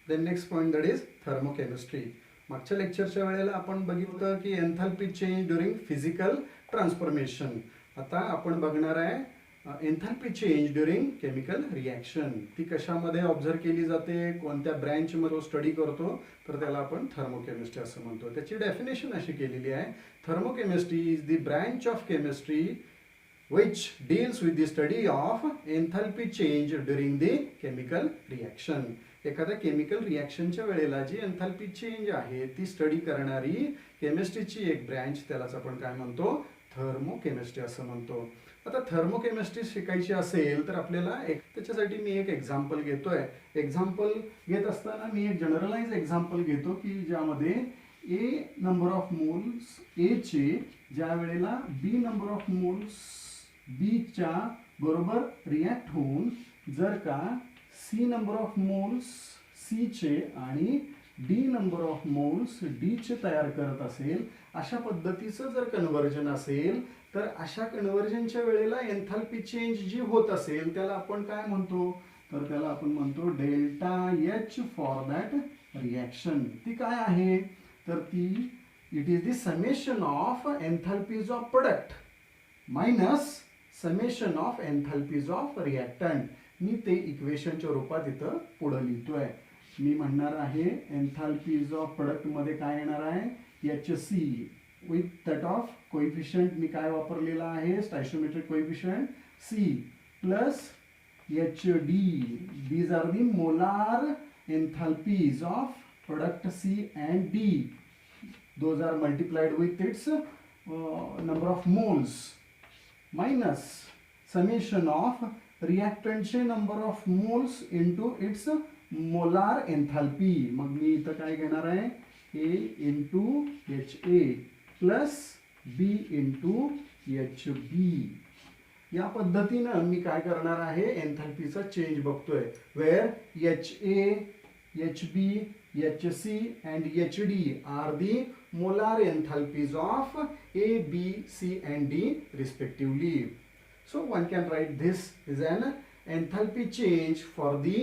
Then next point that is thermochemistry. मागच्या लेक्चरच्या वेळेला आपण बघितलं की enthalpy change during physical transformation. आता आपण बघणार आहे enthalpy change during chemical reaction. ती कशामध्ये ऑब्झर्व केली जाते, कोणत्या ब्रँचमध्ये स्टडी करतो, तर त्याला आपण थर्मोकेमिस्ट्री असं म्हणतो. त्याची डेफिनेशन अशी केलेली आहे, thermochemistry is the branch of chemistry which deals with the study of enthalpy change during the chemical reaction. एखाद्या केमिकल रिॲक्शनच्या वेळेला जी एन्थाल्पी चेंज आहे ती स्टडी करणारी केमिस्ट्रीची एक ब्रँच, त्यालाच आपण काय म्हणतो, थर्मोकेमिस्ट्री असं म्हणतो. आता थर्मोकेमिस्ट्री शिकायची असेल तर आपल्याला त्याच्यासाठी मी एक एक्झाम्पल घेतोय. एक्झाम्पल घेत असताना मी एक जनरलाइज एक्झाम्पल घेतो की ज्यामध्ये A number of moles A चे ज्या वेळेला B number of moles B च्या बरोबर रिॲक्ट होऊन जर का C number of moles C चे आणि D number of moles D चे तयार करत असेल, अशा पद्धतीचं जर कन्व्हर्जन असेल तर अशा कन्व्हर्जनच्या वेळेला एन्थाल्पी चेंज जी होत असेल त्याला आपण काय म्हणतो, तर त्याला आपण म्हणतो delta H for that reaction. ती काय आहे, तर ती it is the summation of enthalpies of product minus summation of enthalpies of reactant. मी ते इक्वेशनच्या रूपात इथं पुढं लिहितोय. मी म्हणणार आहे एन्थाल्पीज ऑफ प्रोडक्ट मध्ये काय येणार आहे, H C with that of coefficient मी काय वापरलेला आहे, stoichiometric coefficient C plus H D. These are the molar enthalpies of product C and D. Those are multiplied with its number of moles minus summation of reactant चे number of moles into its molar enthalpy. मग मी इथं काय घेणार आहे, A into HA plus B into HB. या पद्धतीनं मी काय करणार आहे, एन्थाल्पीचा चेंज बघतोय. Where HA, HB, HC and HD are the molar enthalpies of A, B, C and D respectively. So one can write this is an enthalpy change for the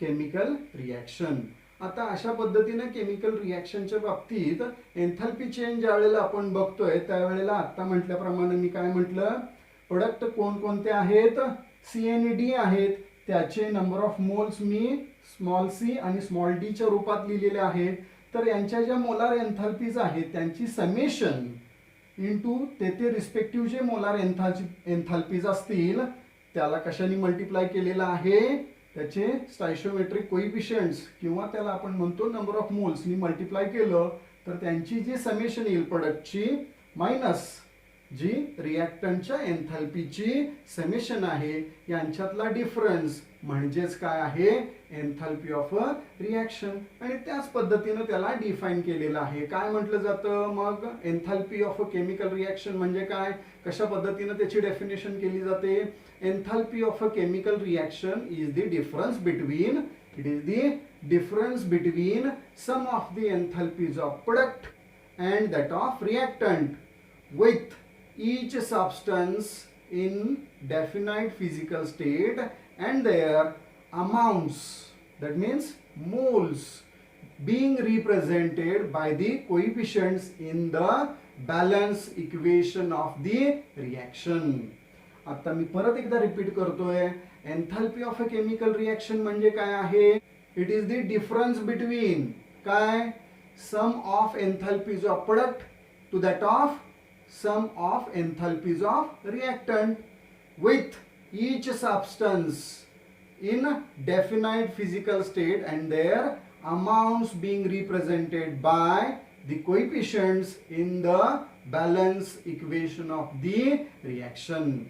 chemical reaction. आता अशा पद्धतीने chemical रिॲक्शनच्या बाबतीत enthalpy change ज्यावेळेला आपण बघतोय त्यावेळेला आता म्हटल्याप्रमाणे मी काय म्हटलं, प्रोडक्ट कोणकोणते आहेत, सी आणि डी आहेत, त्याचे नंबर ऑफ मोल्स मी स्मॉल सी आणि स्मॉल डी च्या रूपात लिहिलेले आहेत. तर यांच्या ज्या मोलार एन्थाल्पीज आहेत त्यांची समेशन इंटू ते रिस्पेक्टिव्ह जे मोलार एन्थाल्पीज असतील त्याला कशाने मल्टिप्लाय केलेला आहे, त्याचे स्टॅइशियोमेट्रिक कोइफिशियंट्स किंवा त्याला आपण म्हणतो नंबर ऑफ मोल्सनी मल्टिप्लाय केलं तर त्यांची जी समेशन येईल प्रोडक्टची मायनस जी रिॲक्टंटच्या एन्थाल्पीची समेशन आहे यांच्यातला डिफरन्स म्हणजेच काय आहे, एन्थाल्पी ऑफ अ रिॲक्शन. आणि त्याच पद्धतीनं त्याला डिफाईन केलेलं आहे. काय म्हटलं जातं मग, enthalpy of a chemical reaction म्हणजे काय, कशा पद्धतीनं त्याची डेफिनेशन केली जाते. Enthalpy of a chemical reaction is the difference between sum of the enthalpies of product and that of reactant with each substance in definite physical state and their amounts, that means moles, being represented by the coefficients in the balance equation of the reaction. आता मी परत एकदा repeat करतोय, enthalpy of a chemical reaction म्हणजे काय आहे, it is the difference between काय, sum of enthalpies of product to that of sum of enthalpies of reactant with each substance in definite physical state and their amounts being represented by the coefficients in the balance equation of the reaction.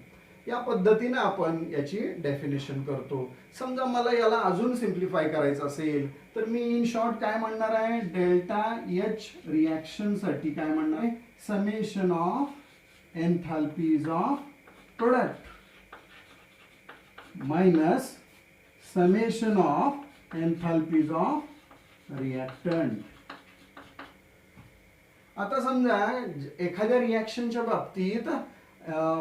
या पद्धतीने आपण याची definition करतो. समजा मला याला अजून simplify करायचं असेल तर मी इन शॉर्ट काय म्हणणार आहे, डेल्टा एच रिॲक्शन साठी काय म्हणणार आहे, summation of enthalpies of product minus summation of enthalpies of reactant. आता समजा एखाद्या रिॲक्शनच्या बाबतीत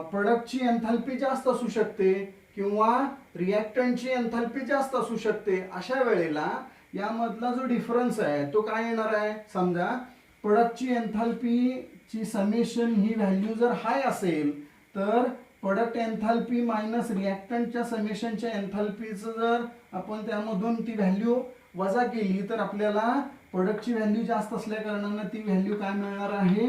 प्रोडक्टची एन्थाल्पी जास्त असू शकते किंवा रिॲक्टंटची एन्थाल्पी जास्त असू शकते. अशा वेळेला यामधला जो डिफरन्स आहे तो काय येणार आहे, समजा प्रोडक्टची एन्थाल्पीची समेशन ही व्हॅल्यू जर हाय असेल तर प्रोडक्ट एन्थाल्पी मायनस रिॲक्टंटच्या समेशनच्या एन्थाल्पीचं जर आपण त्यामधून ती व्हॅल्यू वजा केली तर आपल्याला प्रोडक्टची व्हॅल्यू जास्त असल्या कारणानं ती व्हॅल्यू काय मिळणार आहे,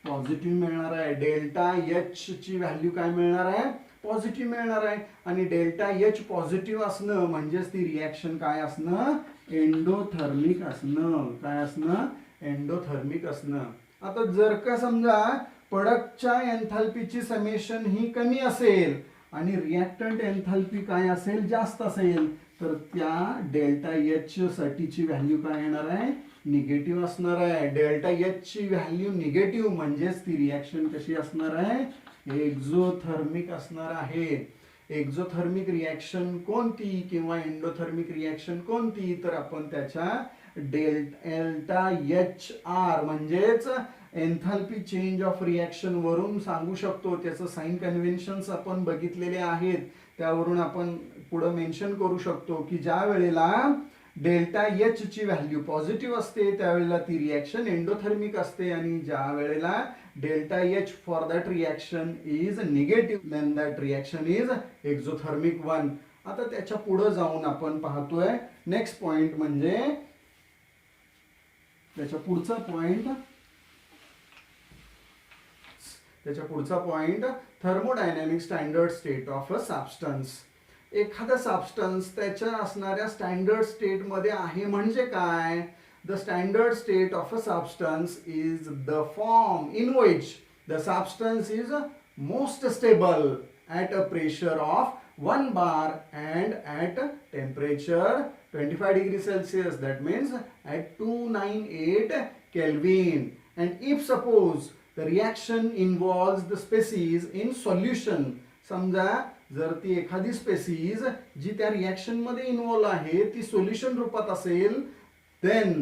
पॉझिटिव्ह मिळणार आहे. डेल्टा एच ची व्हॅल्यू काय मिळणार आहे, पॉझिटिव्ह मिळणार आहे. आणि डेल्टा एच पॉझिटिव्ह असणं म्हणजेच ती रिॲक्शन काय असणं, एंडोथर्मिक असणं. काय असणं, एंडोथर्मिक असणं. आता जर का समजा प्रोडक्टच्या एन्थाल्पीची समेशन ही कमी असेल आणि रिॲक्टंट एन्थाल्पी काय असेल, जास्त असेल, तर त्या डेल्टा एच साठीची व्हॅल्यू काय येणार आहे, निगेटिव्ह असणार आहे. डेल्टा एच ची व्हॅल्यू निगेटिव्ह म्हणजेच ती रिॲक्शन कशी असणार आहे, एक्झोथर्मिक असणार आहे. एक्झोथर्मिक रिॲक्शन कोणती किंवा एंडोथर्मिक रिॲक्शन कोणती, तर आपण त्याच्या डेल्टा एच आर म्हणजेच एन्थाल्पी चेंज ऑफ रिॲक्शन वरून सांगू शकतो. त्याचं साइन कन्व्हेन्शन्स आपण बघितलेले आहेत, त्यावरून आपण पुढे मेन्शन करू शकतो की ज्या वेळेला डेल्टा एच ची व्हॅल्यू पॉझिटिव्ह असते त्यावेळेला ती रिॲक्शन एंडोथर्मिक असते, आणि ज्या वेळेला delta H for that reaction is negative then that reaction is exothermic one. आता त्याच्या पुढे जाऊन आपण पाहतोय नेक्स्ट पॉइंट म्हणजे त्याच्या पुढचा point thermodynamic standard state of a substance. एखादा सबस्टन्स त्याच्या असणाऱ्या स्टँडर्ड स्टेट मध्ये आहे म्हणजे काय, the standard state of a substance is the form in which the substance is most stable at a pressure of 1 bar and at temperature 25 degrees Celsius, that means at 298 Kelvin. And if suppose the reaction involves the species in solution, समजा जर ती एखादी species जी त्या reaction मध्ये involve आहे ती solution रूपात असेल, then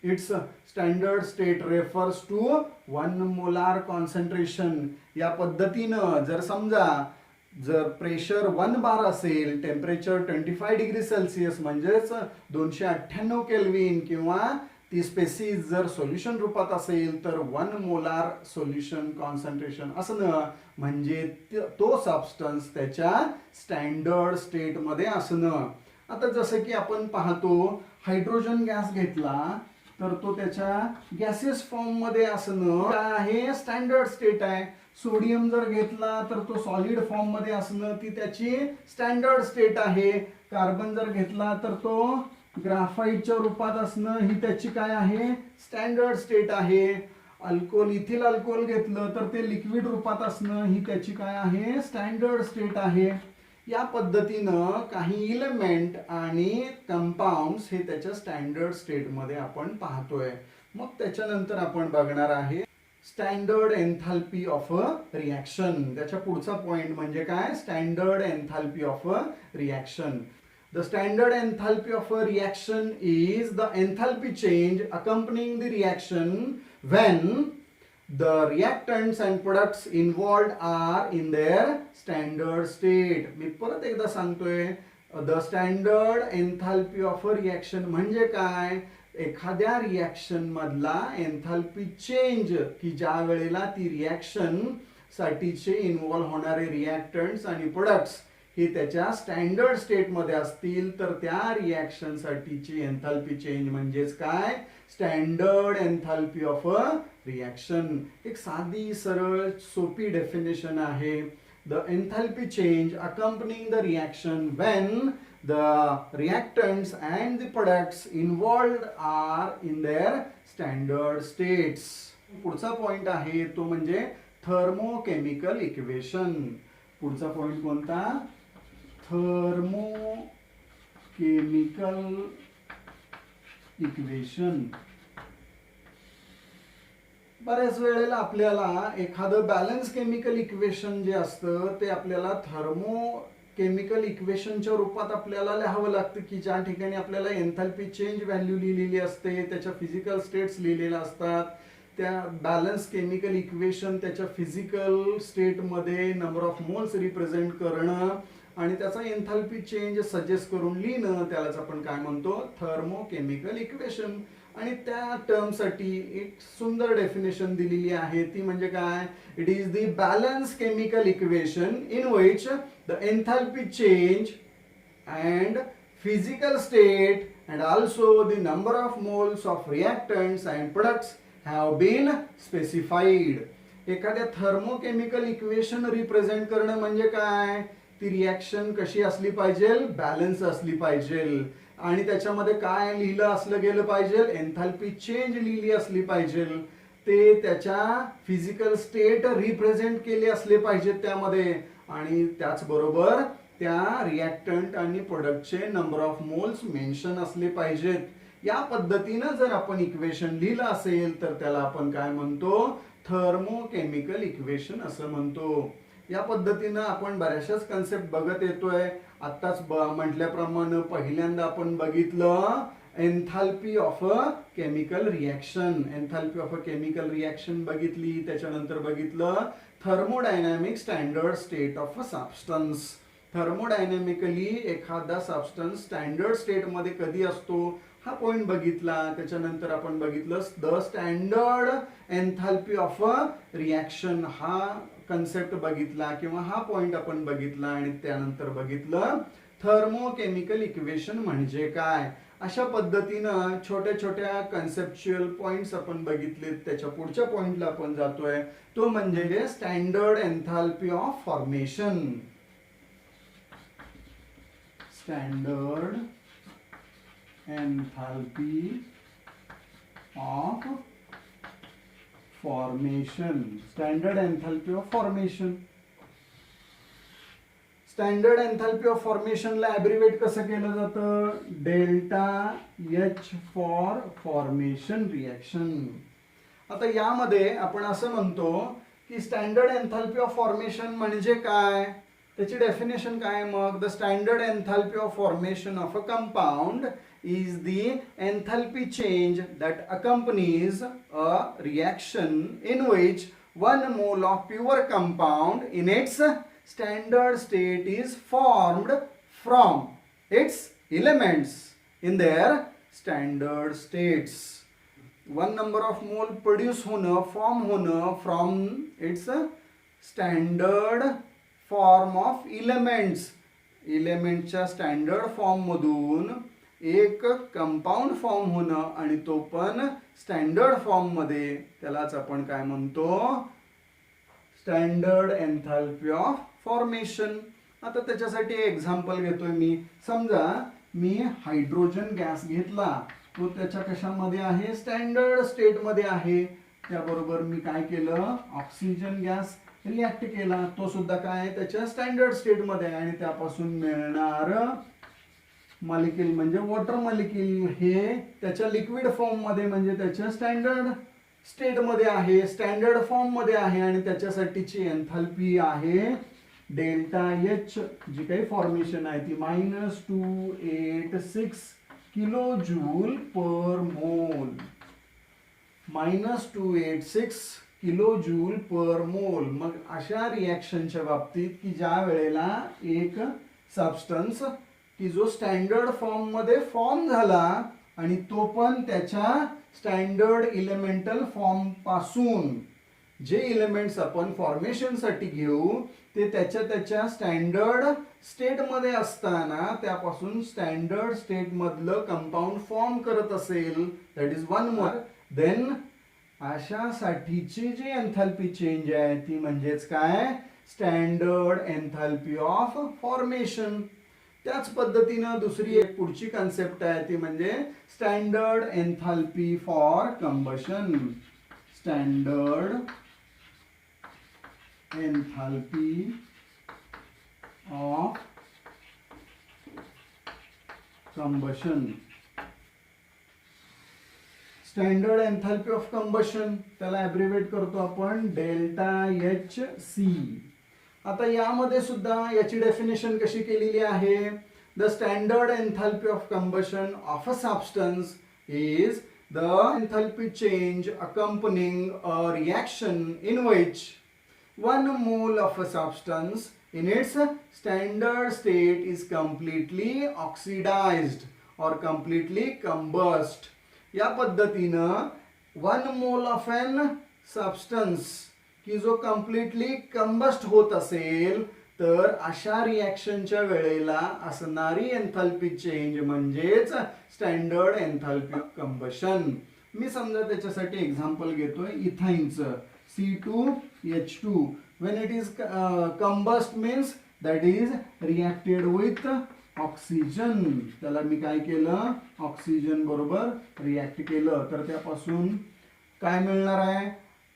its standard state refers to 1 molar concentration. या पद्धतीनं जर समजा जर प्रेशर 1 बार असेल, टेम्परेचर 25 डिग्री सेल्सिअस म्हणजेच 298 केल्विन, किंवा ती स्पेसीज जर सोल्युशन रूपात असेल तर 1 मोलार सोल्युशन कॉन्सन्ट्रेशन असणं म्हणजे तो सबस्टन्स त्याच्या स्टँडर्ड स्टेट मध्ये असणं. आता जसं की आपण पाहतो हायड्रोजन गॅस घेतला तर तो त्याच्या गॅसेस फॉर्म मध्ये असणं काय आहे, स्टँडर्ड स्टेट आहे. सोडियम जर घेतला तर तो सॉलिड फॉर्म मध्ये असणं ती त्याची स्टँडर्ड स्टेट आहे. कार्बन जर घेतला तर तो ग्राफाइटच्या रूपात असणं ही त्याची काय आहे, स्टँडर्ड स्टेट आहे. अल्कोहोल, इथिल अल्कोहोल घेतलं तर ते लिक्विड रूपात असणं ही त्याची काय आहे, स्टँडर्ड स्टेट आहे. या पद्धतीनं काही इलेमेंट आणि कंपाऊंड्स हे त्याच्या स्टँडर्ड स्टेट मध्ये आपण पाहतोय. मग त्याच्यानंतर आपण बघणार आहे standard enthalpy of a reaction. त्याच्या पुढचा पॉइंट म्हणजे काय, standard enthalpy of a reaction. The standard enthalpy of a reaction is the enthalpy change accompanying the reaction when the reactants and products involved are in their standard state. मी परत एकदा सांगतोय, the standard enthalpy of a reaction म्हणजे काय, एखाद्या reaction मधला enthalpy change की ज्या वेळेला ती रिॲक्शन साठीचे इन्व्हॉल्व होणारे रिॲक्टंट्स आणि प्रोडक्ट्स हे त्याच्या स्टँडर्ड स्टेट मध्ये असतील तर त्या रिॲक्शन साठीची एन्थाल्पी चेंज म्हणजेच काय, standard enthalpy of a reaction. एक साधी सरळ सोपी डेफिनेशन आहे. The enthalpy change accompanying the reaction when the reactants and the products involved are in their standard states. पुढचा पॉइंट आहे तो म्हणजे थर्मोकेमिकल इक्वेशन. पुढचा पॉइंट कोणता, थर्मोकेमिकल इक्वेशन. बऱ्याच वेळेला आपल्याला एखादं बॅलन्स केमिकल इक्वेशन जे असतं ते आपल्याला केमिकल इक्वेशनच्या रूपात आपल्याला लिहावं लागतं की ज्या ठिकाणी आपल्याला एन्थाल्पी चेंज व्हॅल्यू लिहिलेली असते, त्याच्या फिजिकल स्टेट्स लिहिलेल्या असतात. त्या बॅलन्स केमिकल इक्वेशन त्याच्या फिजिकल स्टेटमध्ये नंबर ऑफ मोल्स रिप्रेझेंट करणं आणि त्याचा एन्थाल्पी चेंज सजेस्ट करून लिहिणं, त्यालाच आपण काय म्हणतो, थर्मोकेमिकल इक्वेशन. आणि त्या टर्मसाठी एक सुंदर डेफिनेशन दिलेली आहे, ती म्हणजे काय, it is the balance chemical equation in which the enthalpy change and physical state and also the number of moles of reactants and products have been specified. एखाद्या थर्मोकेमिकल इक्वेशन रिप्रेझेंट करणं म्हणजे काय, ती रिॲक्शन कशी असली पाहिजे, balance असली पाहिजे. आणि त्याच्यामध्ये काय लिहिलं असलं गेलं पाहिजे, एन्थाल्पी चेंज लिहिली असली पाहिजे. ते त्याच्या फिजिकल स्टेट रिप्रेझेंट केले असले पाहिजेत त्यामध्ये. आणि त्याचबरोबर त्या रिॲक्टंट आणि प्रोडक्टचे नंबर ऑफ मोल्स मेन्शन असले पाहिजेत. या पद्धतीनं जर आपण इक्वेशन लिहिलं असेल तर त्याला आपण काय म्हणतो, थर्मोकेमिकल इक्वेशन असं म्हणतो. या पद्धतीनं आपण बऱ्याचशाच कन्सेप्ट बघत येतोय. आत्ताच म्हटल्याप्रमाणे पहिल्यांदा आपण बघितलं enthalpy of a chemical reaction. Enthalpy of a chemical reaction बघितली. त्याच्यानंतर बघितलं thermodynamic standard state of a substance. Thermodynamically एखादा सबस्टन्स स्टँडर्ड स्टेट मध्ये कधी असतो हा पॉइंट बघितला. त्याच्यानंतर आपण बघितलं the standard enthalpy of a reaction, हा कन्सेप्ट बघितला किंवा हा पॉइंट आपण बघितला. आणि त्यानंतर बघितलं थर्मोकेमिकल इक्वेशन म्हणजे काय. अशा पद्धतीनं छोट्या छोट्या कन्सेप्च्युअल पॉइंट्स आपण बघितलेत. त्याच्या पुढच्या पॉइंटला आपण जातोय, तो म्हणजे standard enthalpy of formation. Standard enthalpy of formation. Standard enthalpy of formation. Standard enthalpy of फॉर्मेशनला ॲब्रिवेट कसं केलं जातं, delta H for formation reaction. आता यामध्ये आपण असं म्हणतो की स्टँडर्ड एन्थाल्पी ऑफ फॉर्मेशन म्हणजे काय, त्याची डेफिनेशन काय. मग the standard enthalpy of formation of a compound is the enthalpy change that accompanies a reaction in which 1 mole of pure compound in its standard state is formed from its elements in their standard states. 1 number of mole produce होणं, फॉर्म होणं from its standard form of elements. एलिमेंटच्या standard form मधून एक compound form होणं आणि तो पण स्टँडर्ड फॉर्म मध्ये, त्यालाच आपण काय म्हणतो, स्टँडर्ड एन्थाल्पी ऑफ फॉर्मेशन. आता त्याच्यासाठी एक्झाम्पल घेतोय मी. समजा मी हायड्रोजन गॅस घेतला, तो त्याच्या कशामध्ये आहे, स्टँडर्ड स्टेट मध्ये आहे. त्याबरोबर मी काय केलं, ऑक्सिजन गॅस रिॲक्ट केला, तो सुद्धा काय त्याच्या स्टँडर्ड स्टेट मध्ये आहे. आणि त्यापासून मिळणार मॉलिक्यूल म्हणजे वॉटर मॉलिक्यूल हे त्याच्या लिक्विड फॉर्म मध्ये म्हणजे त्याच्या स्टँडर्ड स्टेट मध्ये आहे, स्टँडर्ड फॉर्म मध्ये आहे. आणि त्याच्यासाठीची एन्थाल्पी आहे डेल्टा एच. जी काही फॉर्मेशन आहे ती -286 किलो जूल पर मोल. -286 किलो जूल पर मोल. मग अशा रिॲक्शनच्या बाबतीत की ज्या वेळेला एक सबस्टन्स की जो स्टँडर्ड फॉर्म मध्ये फॉर्म झाला आणि तो पण त्याच्या स्टँडर्ड इलेमेंटल फॉर्म पासून, जे इलेमेंट्स आपण फॉर्मेशन साठी घेऊ ते त्याच्या स्टँडर्ड स्टेट मध्ये असताना त्यापासून स्टँडर्ड स्टेट मधलं कंपाऊंड फॉर्म करत असेल, दॅट इज 1 मोल, देन अशा साठीची जी एन्थाल्पी चेंज आहे ती म्हणजेच काय, स्टँडर्ड एन्थाल्पी ऑफ फॉर्मेशन. त्याच पद्धतीनं दुसरी एक पुढची कन्सेप्ट आहे ती म्हणजे standard enthalpy for combustion. Standard enthalpy of combustion. Standard enthalpy of combustion त्याला ॲब्रिवेट करतो आपण डेल्टा एच सी. आता यामध्ये सुद्धा याची डेफिनेशन कशी केलेली आहे, the standard enthalpy of combustion of a substance is the enthalpy change accompanying a reaction in which 1 mole of a substance in its standard state is completely oxidized or completely combust. या पद्धतीनं 1 mole of an substance की जो completely combust होत असेल तर अशा रिॲक्शनच्या वेळेला असणारी एन्थाल्पी चेंज म्हणजेच स्टँडर्ड एन्थाल्पी ऑफ कंबशन. मी समजा त्याच्यासाठी एक्झाम्पल घेतोय इथाईनचं C2H2 when it is combust means that is reacted with oxygen. त्याला मी काय केलं ऑक्सिजन बरोबर रिॲक्ट केलं तर त्यापासून काय मिळणार आहे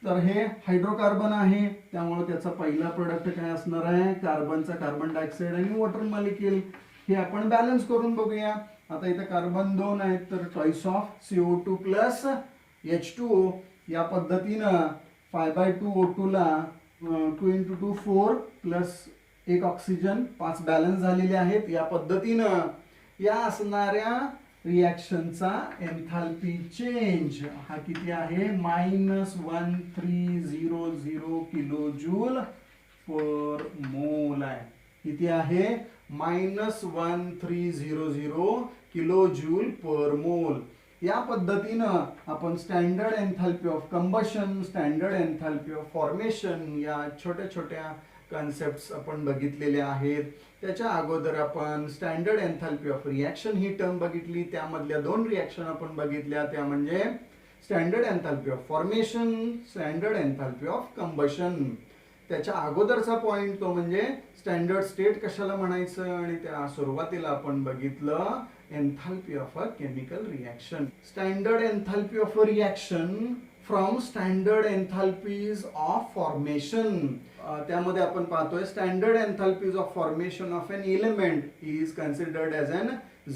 तर हे हायड्रोकार्बन आहे त्यामुळे त्याचा पहिला प्रोडक्ट काय असणार आहे कार्बनचा कार्बन डायऑक्साइड आणि वॉटर मॉलिक्यूल. हे आपण बॅलन्स करून बघूया. आता इथे कार्बन 2 आहेत तर choice of CO2 plus H2O. या पद्धतीनं 5/2 O2 ला 2 × 2 4 प्लस एक ऑक्सिजन 5 बॅलन्स झालेले आहेत. या पद्धतीनं या असणाऱ्या रिॲक्शनचा एन्थाल्पी चेंज हा किती आहे -1300 किलोजूल पर मोल आहे. किती आहे -1300 किलोजूल पर मोल. या पद्धतीनं आपण standard enthalpy of combustion standard enthalpy of formation या छोट्या छोट्या कॉन्सेप्ट्स आपण बघितलेल्या आहेत. त्याच्या अगोदर आपण standard enthalpy of reaction he term बघितली. त्यामधल्या 2 रिॲक्शन आपण बघितल्या त्या म्हणजे standard enthalpy of formation standard enthalpy of combustion. त्याच्या अगोदरचा पॉइंट तो म्हणजे स्टँडर्ड स्टेट कशाला म्हणायचं आणि त्या सुरुवातीला आपण बघितलं enthalpy of a chemical reaction. Standard enthalpy of a reaction from standard enthalpies of formation. त्यामध्ये आपण पाहतोय standard enthalpies of formation of an element is considered as an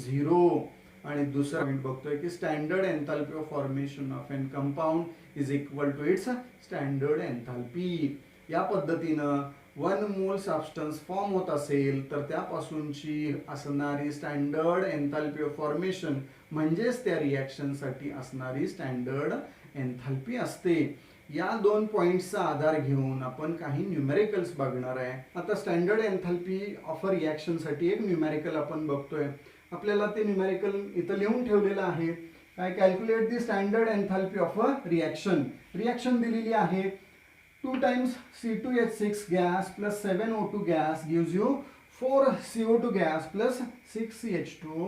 0. आणि दुसरा पॉइंट बघतोय की standard enthalpy of formation of an compound is equal to its standard enthalpy. या पद्धतीनं 1 मोल सबस्टन्स फॉर्म होत असेल तर त्यापासूनची असणारी स्टँडर्ड एन्थाल्पी ऑफ फॉर्मेशन म्हणजेच त्या रिॲक्शनसाठी असणारी स्टँडर्ड एन्थाल्पी असते. या 2 पॉइंट्सचा आधार घेऊन आपण काही न्यूमेरिकल्स बघणार आहे. आता स्टँडर्ड एन्थाल्पी ऑफ अ रिॲक्शनसाठी एक न्यूमेरिकल आपण बघतोय. आपल्याला ते न्यूमेरिकल इथं लिहून ठेवलेलं आहे. काय calculate the standard enthalpy of a reaction. Reaction दिलेली आहे 2 times C2H6 gas plus 7 O2 gas gives you 4 CO2 gas plus 6 CH2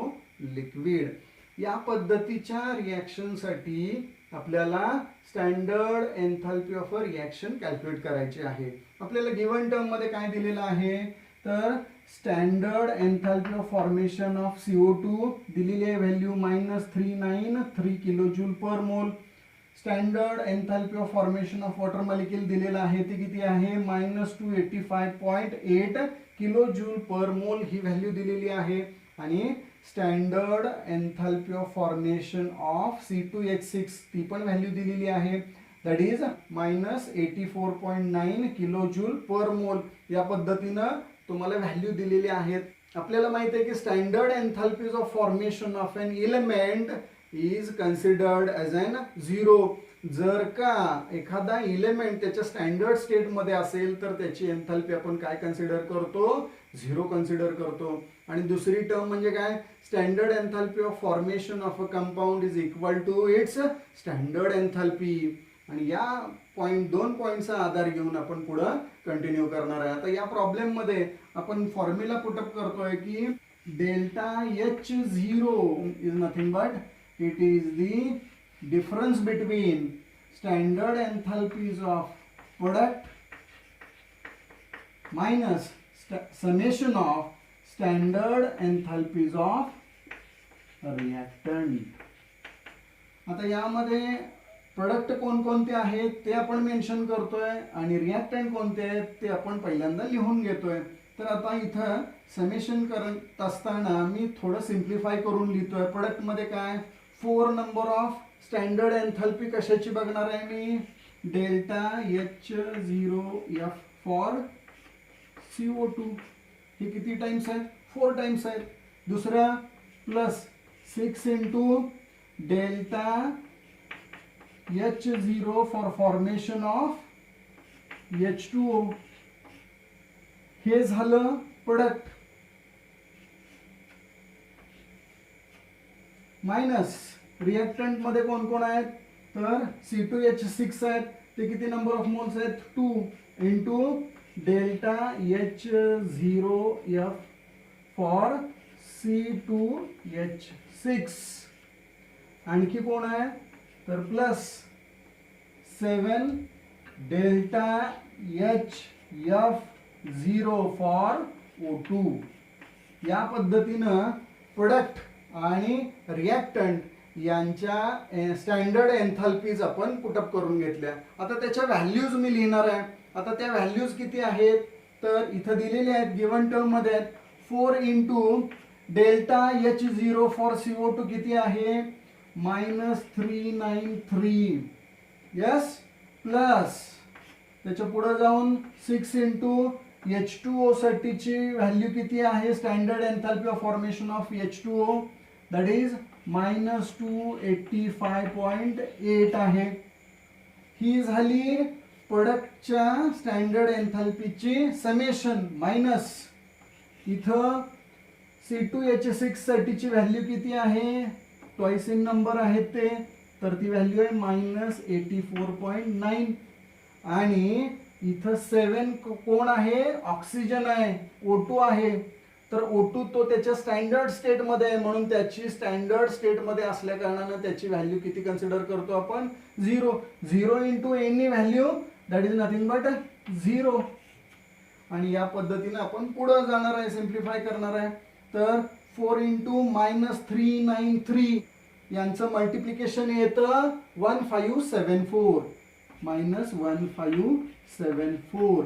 liquid. या पद्धतीच्या रिॲक्शनसाठी आपल्याला standard enthalpy of a reaction calculate करायची आहे. आपल्याला गिवन टर्म मध्ये काय दिलेलं आहे तर standard enthalpy of formation of CO2 दिलेली आहे व्हॅल्यू -393 किलोजूल पर मोल. Standard enthalpy of formation of water molecule दिलेला आहे ते किती आहे -285.8 किलोजूल पर मोल ही व्हॅल्यू दिलेली आहे. आणि standard enthalpy of formation of C2H6 ती पण व्हॅल्यू दिलेली आहे दॅट इज -84.9 किलोजूल पर मोल. या पद्धतीनं तुम्हाला व्हॅल्यू दिलेली आहेत. आपल्याला माहिती आहे की standard enthalpies of formation of an element is considered as an 0. जर का एखादा इलेमेंट त्याच्या स्टँडर्ड स्टेट मध्ये असेल तर त्याची एन्थाल्पी आपण काय कन्सिडर करतो 0 कन्सिडर करतो. आणि दुसरी टर्म म्हणजे काय standard enthalpy of formation of a compound is equal to its standard enthalpy. आणि या 2 पॉइंटचा आधार घेऊन आपण पुढे कंटिन्यू करणार आहे. आता या प्रॉब्लेम मध्ये आपण फॉर्म्युला पुटअप करतोय की delta H0 is nothing but it is the difference between standard enthalpies of product minus summation of standard enthalpies of reactant. आता यामध्ये प्रोडक्ट कोणकोणते आहेत ते आपण मेन्शन करतोय आणि रिॲक्टंट कोणते आहेत ते आपण पहिल्यांदा लिहून घेतोय. तर आता इथं समेशन करत असताना मी थोडं सिम्प्लिफाय करून लिहितोय. प्रोडक्ट मध्ये काय 4 नंबर ऑफ स्टँडर्ड एन्थाल्पी कशाची बघणार आहे मी डेल्टा H0F फॉर CO2 हे किती टाइम्स आहेत 4 टाइम्स आहेत. दुसरा plus 6 into delta H0 for formation of H2O हे झालं प्रोडक्ट मायनस रिएक्टंट मध्ये कोण कोण आहेत तर C2H6 आहेत ते किती नंबर ऑफ मोल्स आहेत 2 into delta H0F for C2H6 आणखी कोण आहे तर plus 7 delta HF0 for O2 या पद्धतीनं प्रोडक्ट आणि रिएक्टंट यांच्या स्टँडर्ड एन्थाल्पीज आपण पुटअप करून घेतल्या. आता त्याच्या व्हॅल्यूज मी लिहिणार आहे. आता त्या व्हॅल्यूज किती आहेत तर इथं दिलेले आहेत गिवन टर्म मध्ये आहेत 4 into delta H0 for CO2 किती आहे -393 यस प्लस त्याच्या पुढे जाऊन 6 इंटू H2O साठीची व्हॅल्यू किती आहे standard enthalpy of formation of H2O that is -285.8 आहे. ही झाली प्रोडक्टच्या स्टँडर्ड एन्थाल्पीची समेशन मायनस इथं C2H6 साठीची व्हॅल्यू किती आहे ट्वाइस इन नंबर आहेत ते तर ती व्हॅल्यू आहे -84.9 आणि इथं 7 कोण आहे ऑक्सिजन आहे O2 आहे तर O2 तो त्याच्या स्टँडर्ड स्टेट मध्ये आहे म्हणून त्याची स्टँडर्ड स्टेट मध्ये असल्या कारणाने त्याची व्हॅल्यू किती कन्सिडर करतो आपण 0 into any value that is nothing but 0 आणि या पद्धतीने आपण पुढे जाणार आहे सिम्प्लिफाय करणार आहे तर 4 इंटू -393 यांचं मल्टिप्लिकेशन येतं 1574 -1574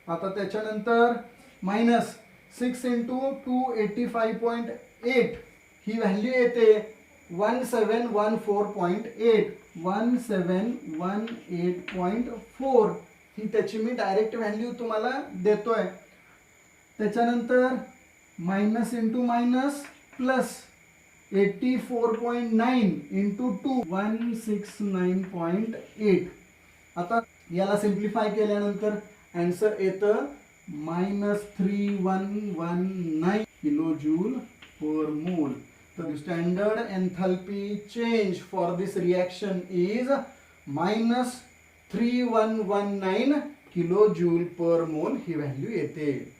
आता त्याच्यानंतर मायनस 6 इंटू 285.8 ही व्हॅल्यू येते 1714.8 1718.4 ही त्याची मी डायरेक्ट व्हॅल्यू तुम्हाला देतोय. त्याच्यानंतर minus into minus plus 84.9 into 2 169.8 आता याला सिम्प्लिफाय केल्यानंतर आन्सर येतं -3119 किलो जूल पर मोल. तर standard enthalpy change for this reaction is -3119 kilo joule पर मोल ही व्हॅल्यू येते.